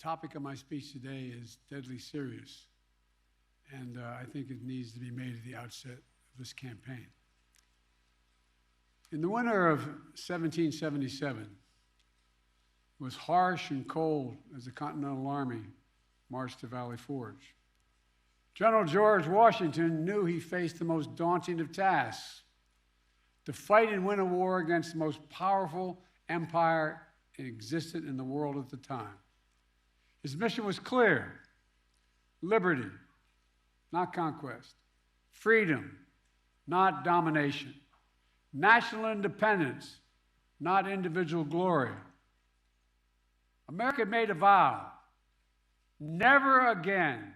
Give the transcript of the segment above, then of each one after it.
topic of my speech today is deadly serious, and I think it needs to be made at the outset of this campaign. In the winter of 1777, it was harsh and cold as the Continental Army marched to Valley Forge. General George Washington knew he faced the most daunting of tasks: to fight and win a war against the most powerful empire existed in the world at the time. His mission was clear: liberty, not conquest; freedom, not domination; national independence, not individual glory. America made a vow: never again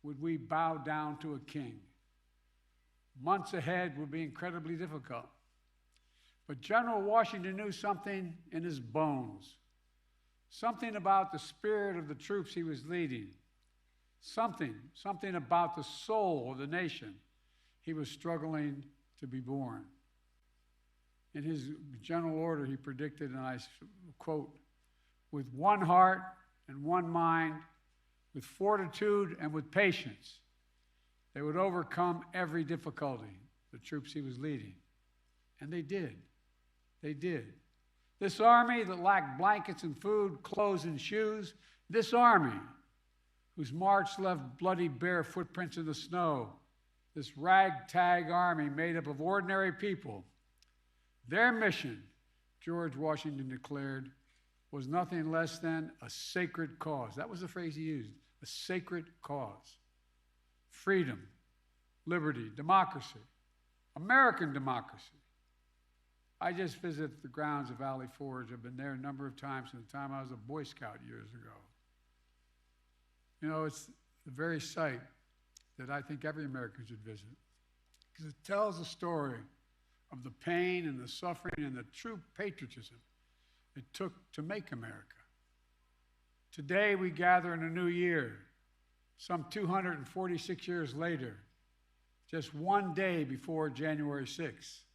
would we bow down to a king. Months ahead would be incredibly difficult. But General Washington knew something in his bones, something about the spirit of the troops he was leading, something about the soul of the nation he was struggling to be born. In his general order, he predicted, and I quote, "With one heart and one mind, with fortitude and with patience, they would overcome every difficulty," the troops he was leading. And they did. They did. This army that lacked blankets and food, clothes and shoes, this army whose march left bloody bare footprints in the snow, this ragtag army made up of ordinary people, their mission, George Washington declared, was nothing less than a sacred cause. That was the phrase he used, a sacred cause. Freedom, liberty, democracy, American democracy. I just visited the grounds of Valley Forge. I've been there a number of times from the time I was a Boy Scout years ago. You know, it's the very site that I think every American should visit, because it tells the story of the pain and the suffering and the true patriotism it took to make America. Today we gather in a new year, some 246 years later, just one day before January 6th.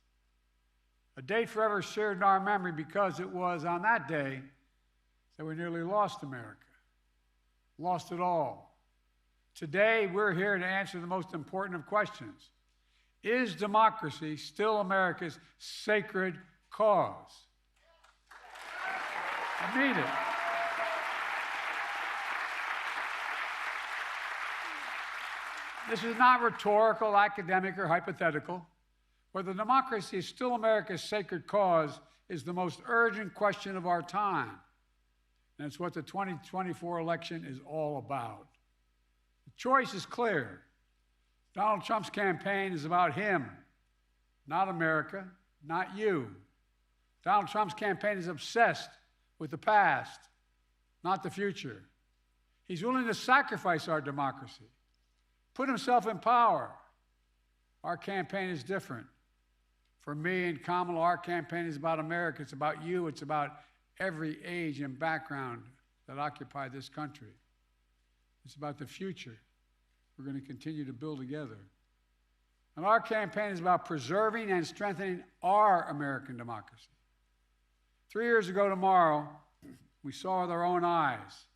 A date forever shared in our memory because it was on that day that we nearly lost America, lost it all. Today we're here to answer the most important of questions. Is democracy still America's sacred cause? I mean it. This is not rhetorical, academic, or hypothetical. Whether democracy is still America's sacred cause is the most urgent question of our time. And it's what the 2024 election is all about. The choice is clear. Donald Trump's campaign is about him, not America, not you. Donald Trump's campaign is obsessed with the past, not the future. He's willing to sacrifice our democracy, put himself in power. Our campaign is different. For me and Kamala, our campaign is about America. It's about you. It's about every age and background that occupy this country. It's about the future we're going to continue to build together. And our campaign is about preserving and strengthening our American democracy. 3 years ago tomorrow, we saw with our own eyes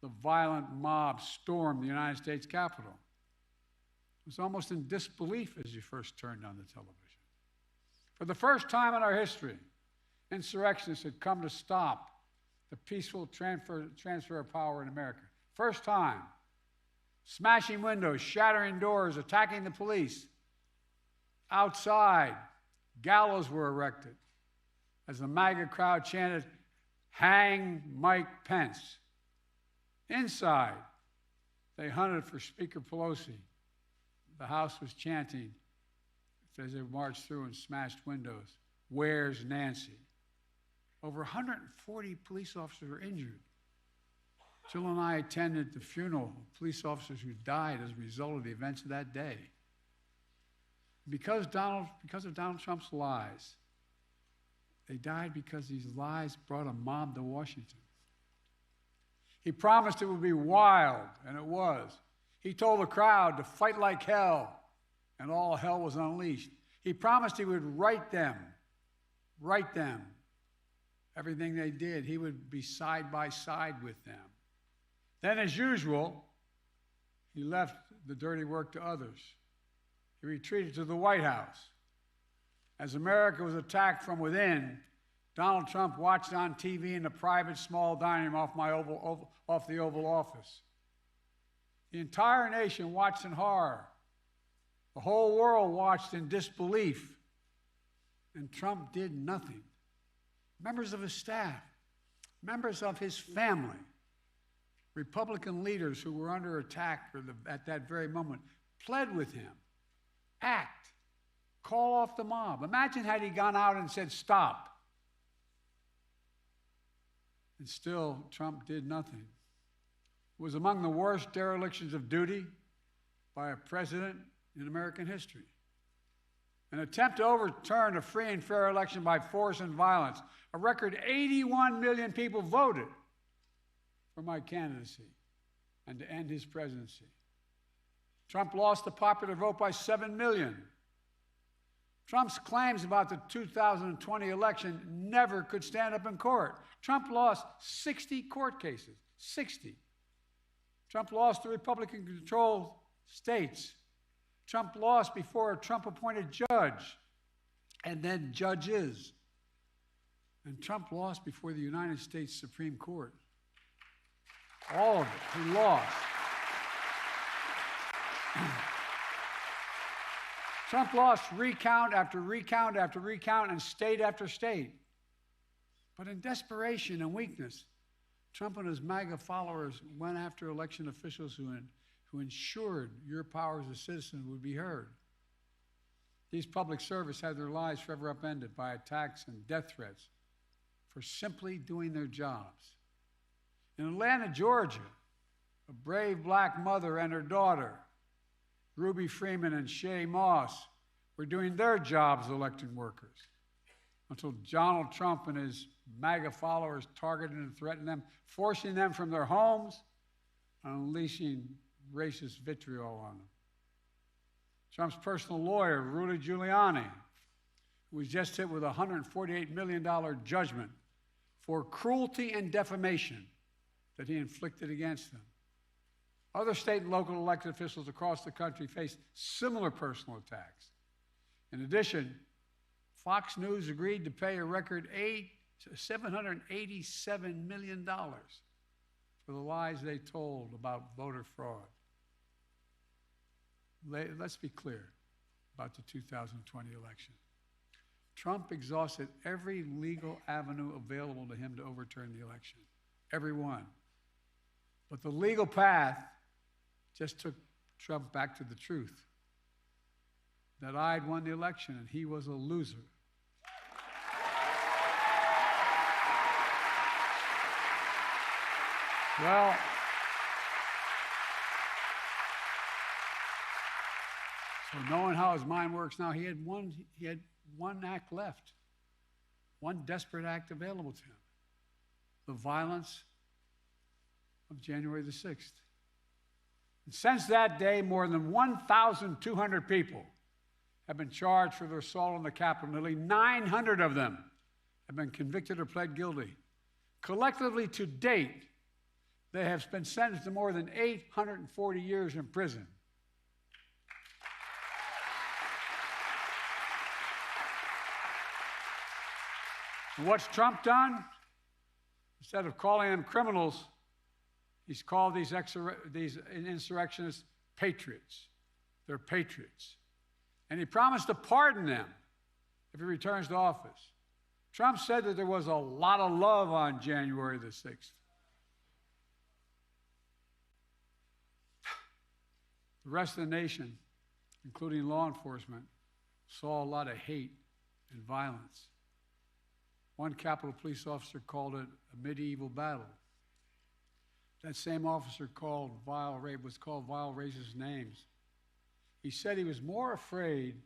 the violent mob storm the United States Capitol. It was almost in disbelief as you first turned on the television. For the first time in our history, insurrectionists had come to stop the peaceful transfer of power in America. First time. Smashing windows, shattering doors, attacking the police. Outside, gallows were erected as the MAGA crowd chanted, "Hang Mike Pence." Inside, they hunted for Speaker Pelosi. The House was chanting as they marched through and smashed windows, "Where's Nancy?" Over 140 police officers were injured. Jill and I attended the funeral of police officers who died as a result of the events of that day. Because of Donald Trump's lies, they died because these lies brought a mob to Washington. He promised it would be wild, and it was. He told the crowd to fight like hell, and all hell was unleashed. He promised he would right them. Everything they did. He would be side by side with them. Then, as usual, he left the dirty work to others. He retreated to the White House. As America was attacked from within, Donald Trump watched on TV in a private small dining room off the Oval Office. The entire nation watched in horror. The whole world watched in disbelief. And Trump did nothing. Members of his staff, members of his family, Republican leaders who were under attack at that very moment pled with him. Act. Call off the mob. Imagine had he gone out and said, stop. And still, Trump did nothing. It was among the worst derelictions of duty by a president in American history. An attempt to overturn a free and fair election by force and violence. A record 81 million people voted for my candidacy and to end his presidency. Trump lost the popular vote by 7 million. Trump's claims about the 2020 election never could stand up in court. Trump lost 60 court cases, 60. Trump lost the Republican-controlled states. Trump lost before a Trump-appointed judge and then judges. And Trump lost before the United States Supreme Court. All of it, he lost. Trump lost recount after recount after recount and state after state. But in desperation and weakness, Trump and his MAGA followers went after election officials who ensured your powers as citizens would be heard. These public servants had their lives forever upended by attacks and death threats for simply doing their jobs. In Atlanta, Georgia, a brave black mother and her daughter, Ruby Freeman and Shay Moss, were doing their jobs as elected workers until Donald Trump and his MAGA followers targeted and threatened them, forcing them from their homes and unleashing racist vitriol on them. Trump's personal lawyer, Rudy Giuliani, who was just hit with a $148 million judgment for cruelty and defamation that he inflicted against them. Other state and local elected officials across the country faced similar personal attacks. In addition, Fox News agreed to pay a record $787 million for the lies they told about voter fraud. Let's be clear about the 2020 election. Trump exhausted every legal avenue available to him to overturn the election, every one. But the legal path just took Trump back to the truth, that I'd won the election and he was a loser. Well, so knowing how his mind works now, he had one act left, one desperate act available to him: the violence of January the 6th. And since that day, more than 1,200 people have been charged for their assault on the Capitol. Nearly 900 of them have been convicted or pled guilty. Collectively, to date, they have been sentenced to more than 840 years in prison. And what's Trump done? Instead of calling them criminals, he's called these insurrectionists patriots. They're patriots. And he promised to pardon them if he returns to office. Trump said that there was a lot of love on January the 6th. The rest of the nation, including law enforcement, saw a lot of hate and violence. One Capitol police officer called it a medieval battle. That same officer was called vile racist names. He said he was more afraid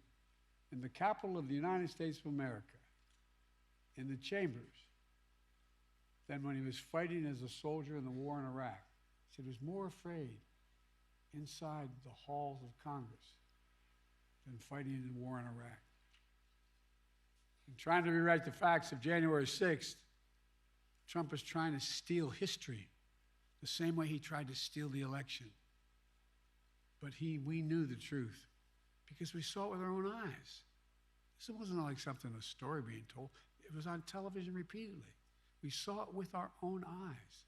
in the capital of the United States of America, in the chambers, than when he was fighting as a soldier in the war in Iraq. He said he was more afraid inside the halls of Congress than fighting in the war in Iraq. And trying to rewrite the facts of January 6th, Trump is trying to steal history, the same way he tried to steal the election. But we knew the truth because we saw it with our own eyes. This wasn't like something, a story being told. It was on television repeatedly. We saw it with our own eyes.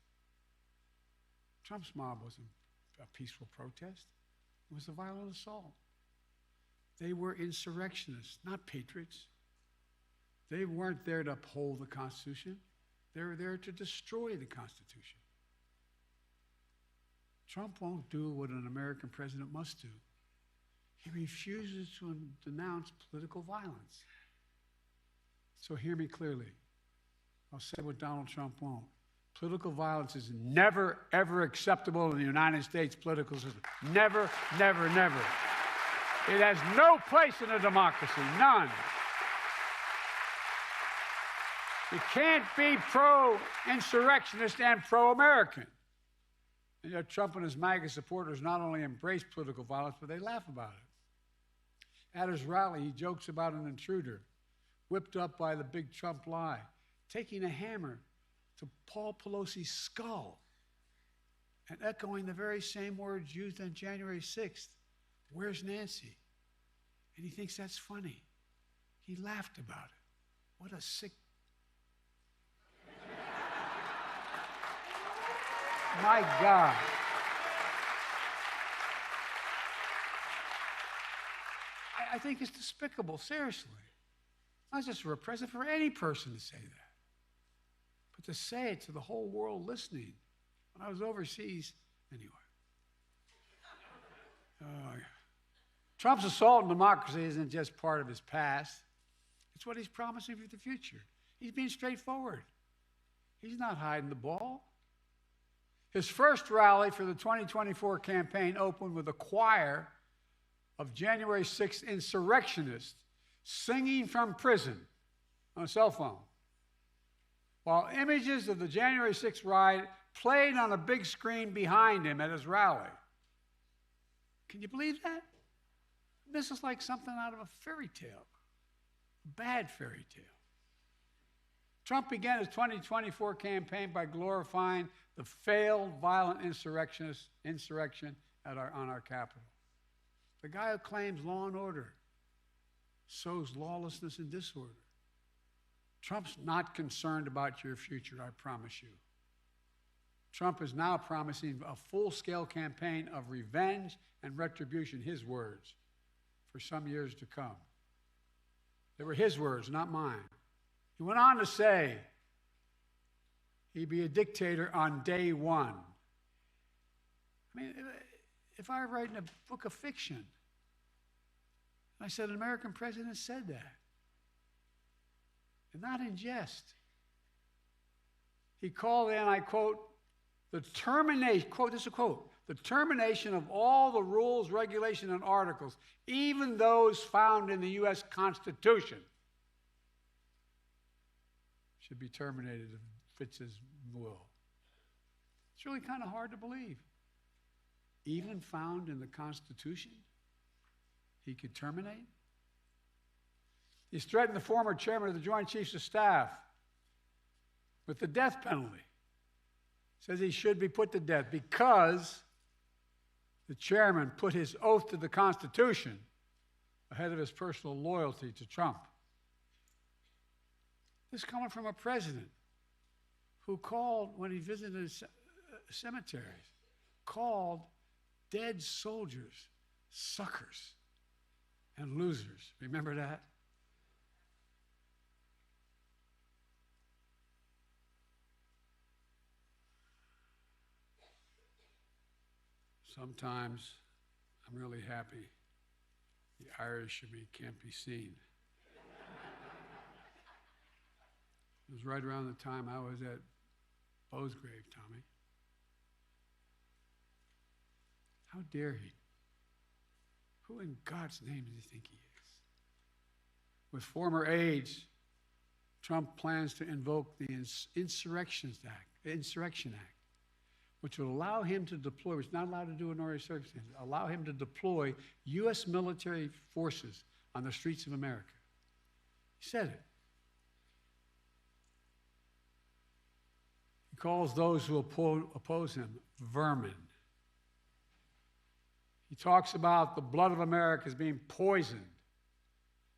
Trump's mob wasn't a peaceful protest. It was a violent assault. They were insurrectionists, not patriots. They weren't there to uphold the Constitution. They were there to destroy the Constitution. Trump won't do what an American president must do. He refuses to denounce political violence. So hear me clearly. I'll say what Donald Trump won't. Political violence is never, ever acceptable in the United States political system. Never, never, never. It has no place in a democracy, none. You can't be pro-insurrectionist and pro-American. And yet Trump and his MAGA supporters not only embrace political violence, but they laugh about it. At his rally, he jokes about an intruder, whipped up by the big Trump lie, taking a hammer to Paul Pelosi's skull and echoing the very same words used on January 6th. Where's Nancy? And he thinks that's funny. He laughed about it. What a sick... My God. I think it's despicable, seriously. Not just for a president, for any person to say that. But to say it to the whole world listening. When I was overseas, anyway. Trump's assault on democracy isn't just part of his past. It's what he's promising for the future. He's being straightforward. He's not hiding the ball. His first rally for the 2024 campaign opened with a choir of January 6th insurrectionists singing from prison on a cell phone, while images of the January 6th riot played on a big screen behind him at his rally. Can you believe that? This is like something out of a fairy tale, a bad fairy tale. Trump began his 2024 campaign by glorifying the failed violent insurrection on our Capitol. The guy who claims law and order sows lawlessness and disorder. Trump's not concerned about your future, I promise you. Trump is now promising a full-scale campaign of revenge and retribution, his words, for some years to come. They were his words, not mine. He went on to say he'd be a dictator on day one. I mean, if I were writing a book of fiction, I said an American president said that, and not in jest. He called in, I quote, the termination, quote, this is a quote, the termination of all the rules, regulations, and articles, even those found in the U.S. Constitution, should be terminated if it fits his will. It's really kind of hard to believe. Even found in the Constitution, he could terminate? He's threatened the former chairman of the Joint Chiefs of Staff with the death penalty. Says he should be put to death because the chairman put his oath to the Constitution ahead of his personal loyalty to Trump. This is coming from a president who called, when he visited cemeteries, called dead soldiers suckers and losers. Remember that? Sometimes I'm really happy the Irish in me can't be seen. It was right around the time I was at Bo's grave, Tommy. How dare he? Who in God's name does he think he is? With former aides, Trump plans to invoke the Insurrection Act, which will allow him to deploy, which is not allowed to do in ordinary circumstances, allow him to deploy U.S. military forces on the streets of America. He said it. calls those who oppose him vermin. He talks about the blood of America as being poisoned,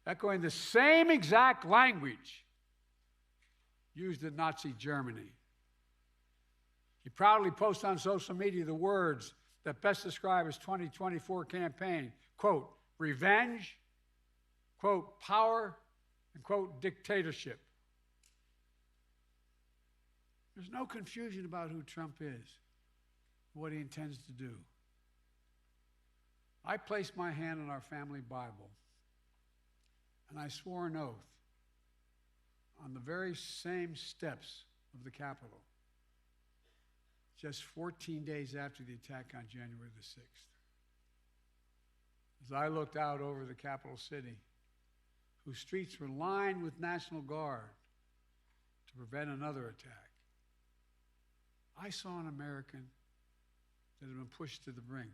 echoing the same exact language used in Nazi Germany. He proudly posts on social media the words that best describe his 2024 campaign, quote, revenge, quote, power, and quote, dictatorship. There's no confusion about who Trump is, what he intends to do. I placed my hand on our family Bible, and I swore an oath on the very same steps of the Capitol, just 14 days after the attack on January the 6th. As I looked out over the capital city, whose streets were lined with National Guard to prevent another attack, I saw an American that had been pushed to the brink,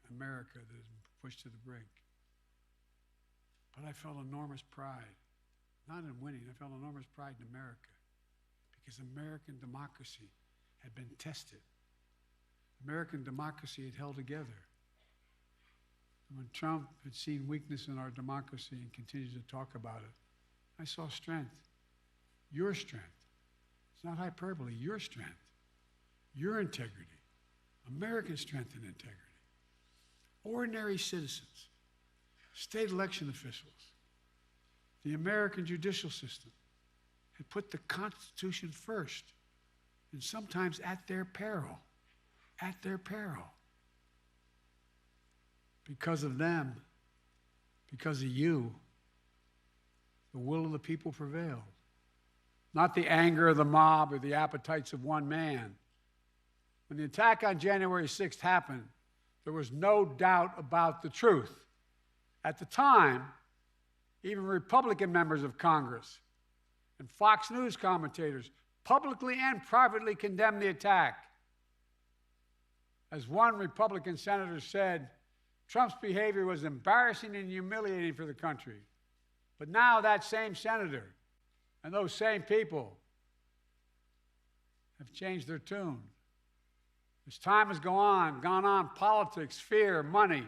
America that had been pushed to the brink. But I felt enormous pride, not in winning, I felt enormous pride in America, because American democracy had been tested. American democracy had held together. And when Trump had seen weakness in our democracy and continued to talk about it, I saw strength, your strength. It's not hyperbole, your strength, your integrity, American strength and integrity. Ordinary citizens, state election officials, the American judicial system had put the Constitution first, and sometimes at their peril. At their peril. Because of them, because of you, the will of the people prevailed. Not the anger of the mob or the appetites of one man. When the attack on January 6th happened, there was no doubt about the truth. At the time, even Republican members of Congress and Fox News commentators publicly and privately condemned the attack. As one Republican senator said, Trump's behavior was embarrassing and humiliating for the country. But now that same senator and those same people have changed their tune. As time has gone on, politics, fear, money,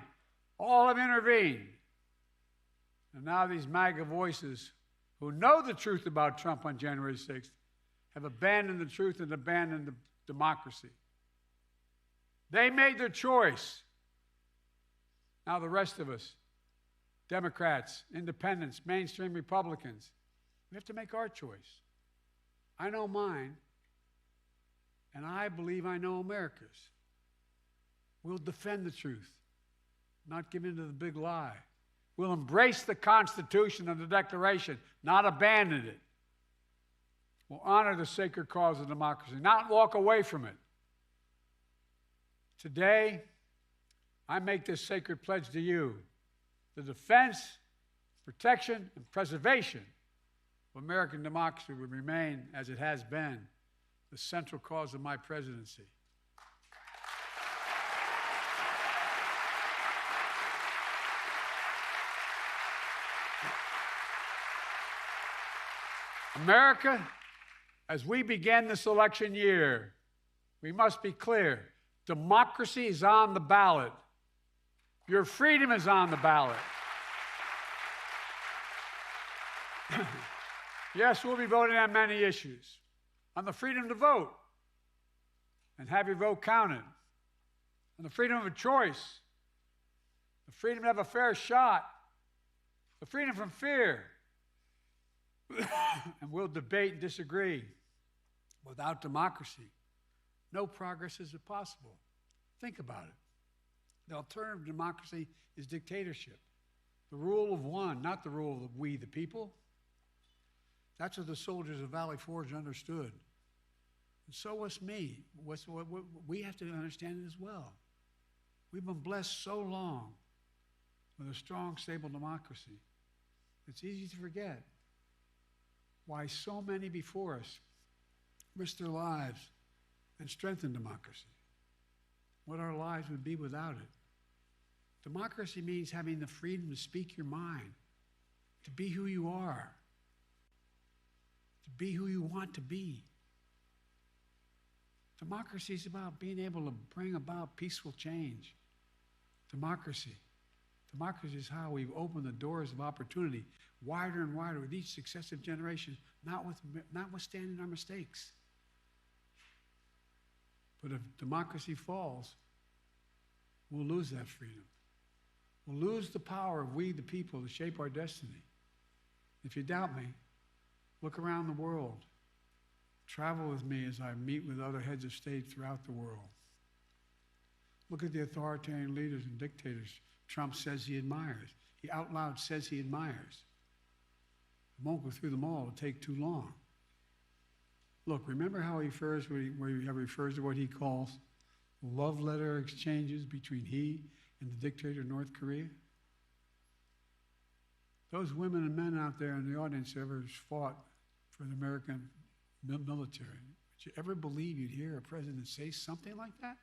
all have intervened. And now these MAGA voices who know the truth about Trump on January 6th have abandoned the truth and abandoned the democracy. They made their choice. Now the rest of us, Democrats, independents, mainstream Republicans, we have to make our choice. I know mine, and I believe I know America's. We'll defend the truth, not give in to the big lie. We'll embrace the Constitution and the Declaration, not abandon it. We'll honor the sacred cause of democracy, not walk away from it. Today, I make this sacred pledge to you: the defense, protection, and preservation of American democracy will remain, as it has been, the central cause of my presidency. America, as we begin this election year, we must be clear. Democracy is on the ballot. Your freedom is on the ballot. Yes, we'll be voting on many issues. On the freedom to vote and have your vote counted. On the freedom of a choice. The freedom to have a fair shot. The freedom from fear. And we'll debate and disagree. Without democracy, no progress is possible. Think about it. The alternative to democracy is dictatorship. The rule of one, not the rule of we, the people. That's what the soldiers of Valley Forge understood. And so was me. We have to understand it as well. We've been blessed so long with a strong, stable democracy. It's easy to forget why so many before us risked their lives and strengthened democracy. What our lives would be without it. Democracy means having the freedom to speak your mind, to be who you are, to be who you want to be. Democracy is about being able to bring about peaceful change. Democracy. Democracy is how we've opened the doors of opportunity wider and wider with each successive generation, notwithstanding our mistakes. But if democracy falls, we'll lose that freedom. We'll lose the power of we, the people, to shape our destiny. If you doubt me, look around the world. Travel with me as I meet with other heads of state throughout the world. Look at the authoritarian leaders and dictators Trump says he admires. He out loud says he admires. I won't go through them all. It'll take too long. Look, remember how he refers to what he calls love letter exchanges between he and the dictator of North Korea? Those women and men out there in the audience ever fought for the American military. Did you ever believe you'd hear a president say something like that?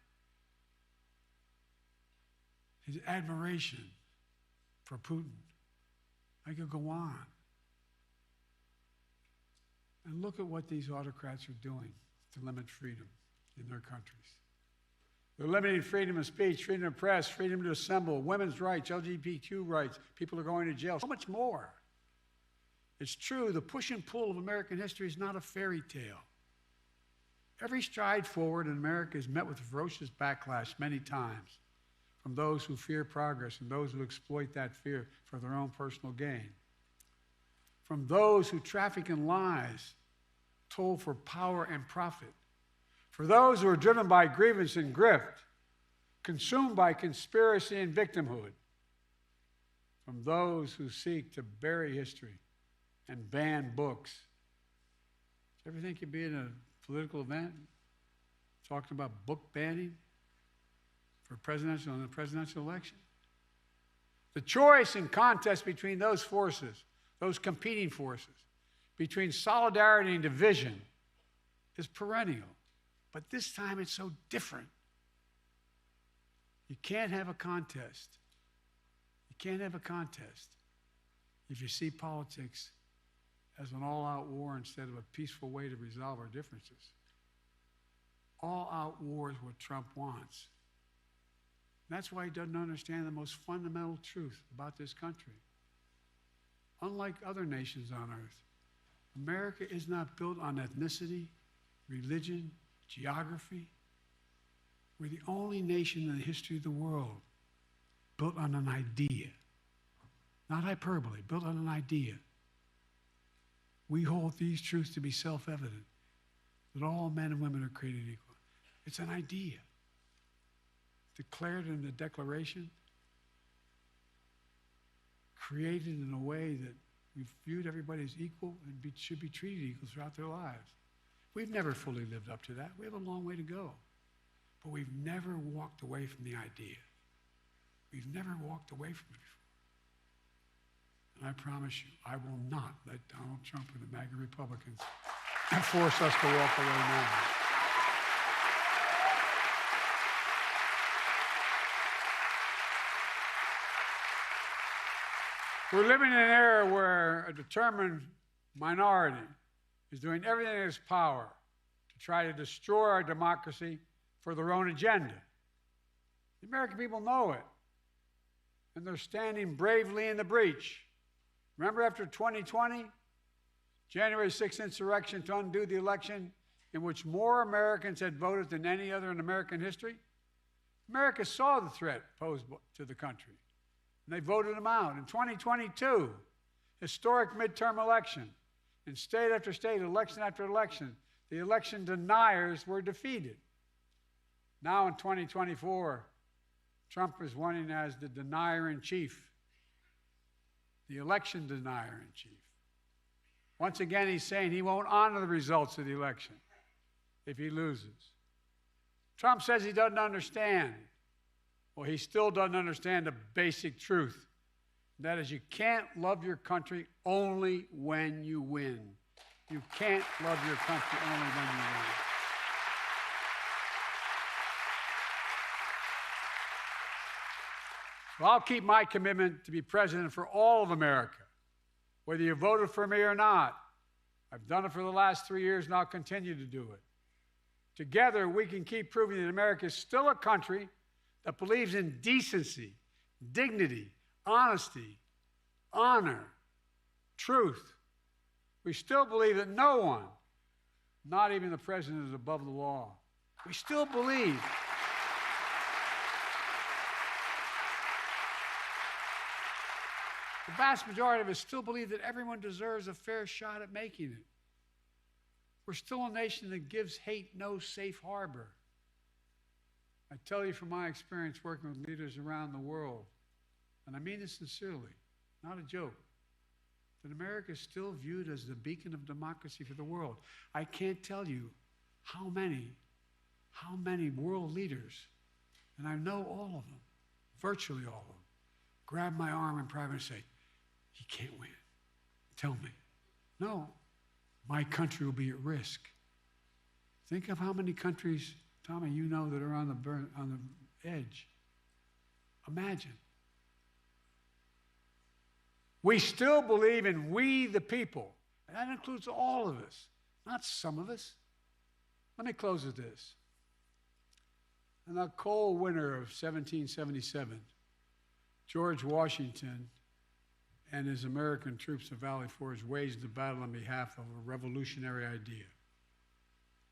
His admiration for Putin. I could go on. And look at what these autocrats are doing to limit freedom in their countries. They're limiting freedom of speech, freedom of press, freedom to assemble, women's rights, LGBTQ rights. People are going to jail. So much more. It's true, the push and pull of American history is not a fairy tale. Every stride forward in America is met with ferocious backlash many times from those who fear progress and those who exploit that fear for their own personal gain. From those who traffic in lies, told for power and profit. For those who are driven by grievance and grift, consumed by conspiracy and victimhood. From those who seek to bury history and ban books. Do you ever think you'd be in a political event talking about book banning for in the presidential election? The choice and contest between those forces, those competing forces, between solidarity and division is perennial. But this time it's so different. You can't have a contest. You can't have a contest if you see politics as an all-out war instead of a peaceful way to resolve our differences. All-out war is what Trump wants. And that's why he doesn't understand the most fundamental truth about this country. Unlike other nations on earth, America is not built on ethnicity, religion, geography. We're the only nation in the history of the world built on an idea. Not hyperbole, built on an idea. We hold these truths to be self-evident, that all men and women are created equal. It's an idea. Declared in the Declaration, created in a way that we've viewed everybody as equal and should be treated equal throughout their lives. We've never fully lived up to that. We have a long way to go. But we've never walked away from the idea. We've never walked away from it before. And I promise you, I will not let Donald Trump and the MAGA Republicans force us to walk away now. We're living in an era where a determined minority is doing everything in its power to try to destroy our democracy for their own agenda. The American people know it, and they're standing bravely in the breach. Remember after 2020, January 6th insurrection to undo the election in which more Americans had voted than any other in American history? America saw the threat posed to the country, and they voted them out. In 2022, historic midterm election, in state after state, election after election, the election deniers were defeated. Now in 2024, Trump is running as the denier-in-chief, the election denier-in-chief. Once again, he's saying he won't honor the results of the election if he loses. Trump says he doesn't understand. Well, he still doesn't understand the basic truth. That is, you can't love your country only when you win. You can't love your country only when you win. So I'll keep my commitment to be president for all of America, whether you voted for me or not. I've done it for the last 3 years, and I'll continue to do it. Together, we can keep proving that America is still a country that believes in decency, dignity, honesty, honor, truth. We still believe that no one, not even the president, is above the law. We still believe the vast majority of us still believe that everyone deserves a fair shot at making it. We're still a nation that gives hate no safe harbor. I tell you from my experience working with leaders around the world, and I mean this sincerely, not a joke, that America is still viewed as the beacon of democracy for the world. I can't tell you how many world leaders, and I know all of them, virtually all of them, grab my arm in private and say, "He can't win. Tell me." No, my country will be at risk. Think of how many countries, Tommy, you know, that are on the edge. Imagine. We still believe in we the people, and that includes all of us, not some of us. Let me close with this. In the cold winter of 1777, George Washington and his American troops of Valley Forge waged a battle on behalf of a revolutionary idea.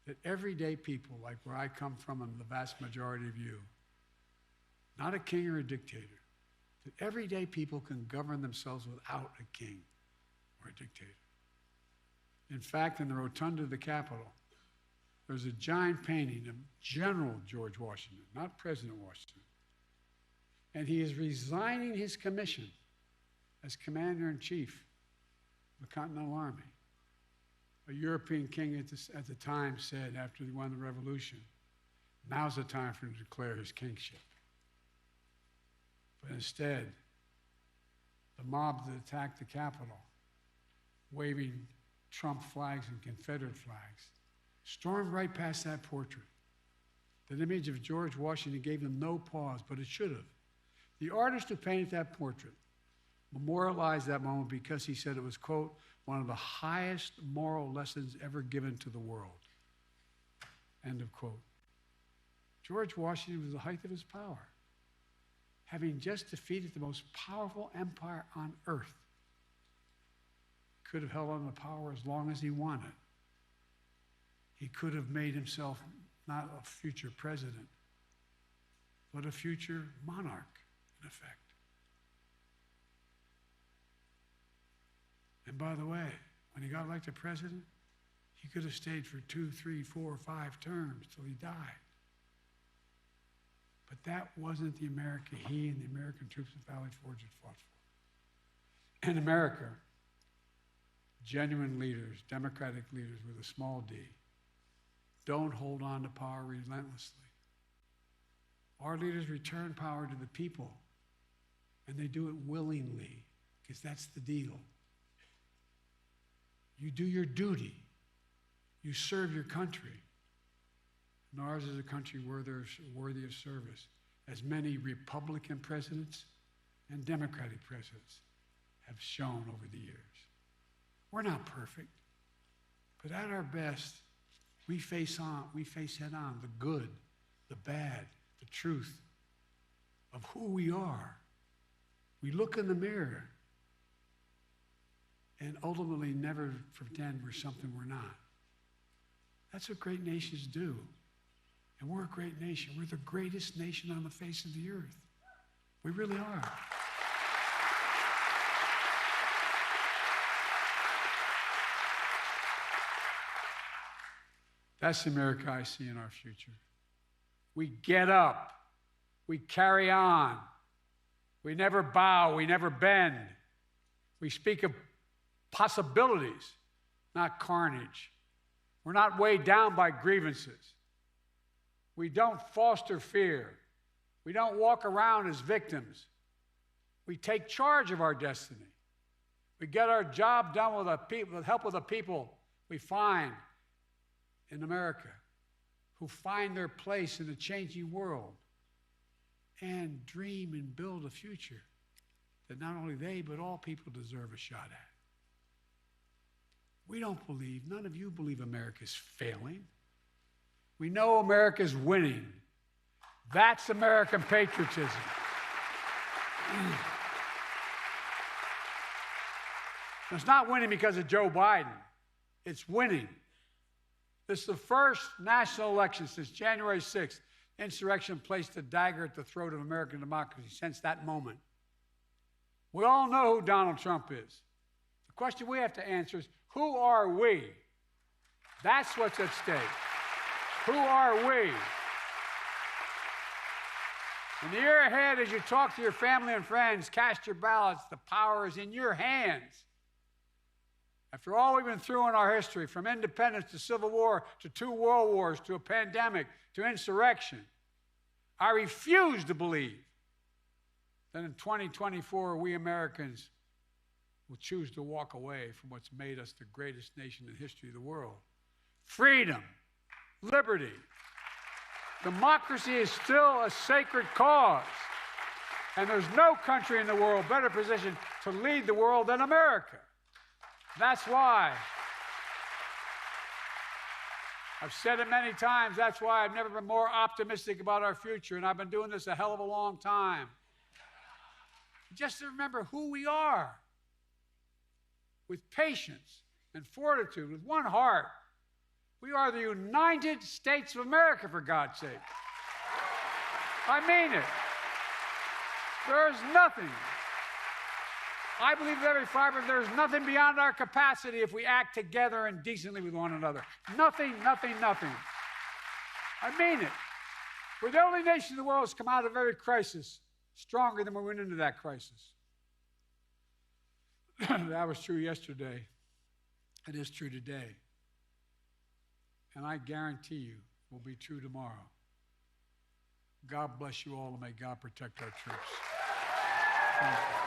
That everyday people, like where I come from and the vast majority of you, not a king or a dictator, that everyday people can govern themselves without a king or a dictator. In fact, in the rotunda of the Capitol, there's a giant painting of General George Washington, not President Washington. And he is resigning his commission as Commander-in-Chief of the Continental Army. A European king at the time said, after he won the revolution, now's the time for him to declare his kingship. But instead, the mob that attacked the Capitol, waving Trump flags and Confederate flags, stormed right past that portrait. That image of George Washington gave them no pause, but it should have. The artist who painted that portrait memorialized that moment because he said it was, quote, one of the highest moral lessons ever given to the world, end of quote. George Washington was the height of his power, having just defeated the most powerful empire on earth. Could have held on to power as long as he wanted. He could have made himself not a future president, but a future monarch, in effect. And by the way, when he got elected president, he could have stayed for 2, 3, 4, 5 terms till he died. But that wasn't the America he and the American troops at Valley Forge had fought for. In America, genuine leaders, democratic leaders with a small d, don't hold on to power relentlessly. Our leaders return power to the people, and they do it willingly, because that's the deal. You do your duty. You serve your country. And ours is a country worthy of service, as many Republican presidents and Democratic presidents have shown over the years. We're not perfect, but at our best, we face head on the good, the bad, the truth of who we are. We look in the mirror and ultimately never pretend we're something we're not. That's what great nations do. And we're a great nation. We're the greatest nation on the face of the earth. We really are. That's the America I see in our future. We get up. We carry on. We never bow. We never bend. We speak of possibilities, not carnage. We're not weighed down by grievances. We don't foster fear. We don't walk around as victims. We take charge of our destiny. We get our job done with help of the people we find in America, who find their place in a changing world and dream and build a future that not only they, but all people deserve a shot at. We don't believe, none of you believe America's failing. We know America's winning. That's American patriotism. It's not winning because of Joe Biden. It's winning. This is the first national election since January 6th. Insurrection placed a dagger at the throat of American democracy since that moment. We all know who Donald Trump is. The question we have to answer is, who are we? That's what's at stake. Who are we? In the year ahead, as you talk to your family and friends, cast your ballots. The power is in your hands. After all we've been through in our history, from independence to civil war to 2 world wars to a pandemic to insurrection, I refuse to believe that in 2024 we Americans will choose to walk away from what's made us the greatest nation in the history of the world. Freedom, liberty, democracy is still a sacred cause, and there's no country in the world better positioned to lead the world than America. That's why, I've said it many times, that's why I've never been more optimistic about our future, and I've been doing this a hell of a long time. Just to remember who we are, with patience and fortitude, with one heart. We are the United States of America, for God's sake. I mean it. There is nothing. I believe with every fiber there is nothing beyond our capacity if we act together and decently with one another. Nothing, nothing, nothing. I mean it. We're the only nation in the world that's come out of every crisis stronger than we went into that crisis. That was true yesterday. It is true today. And I guarantee you it will be true tomorrow. God bless you all, and may God protect our troops. Thank you.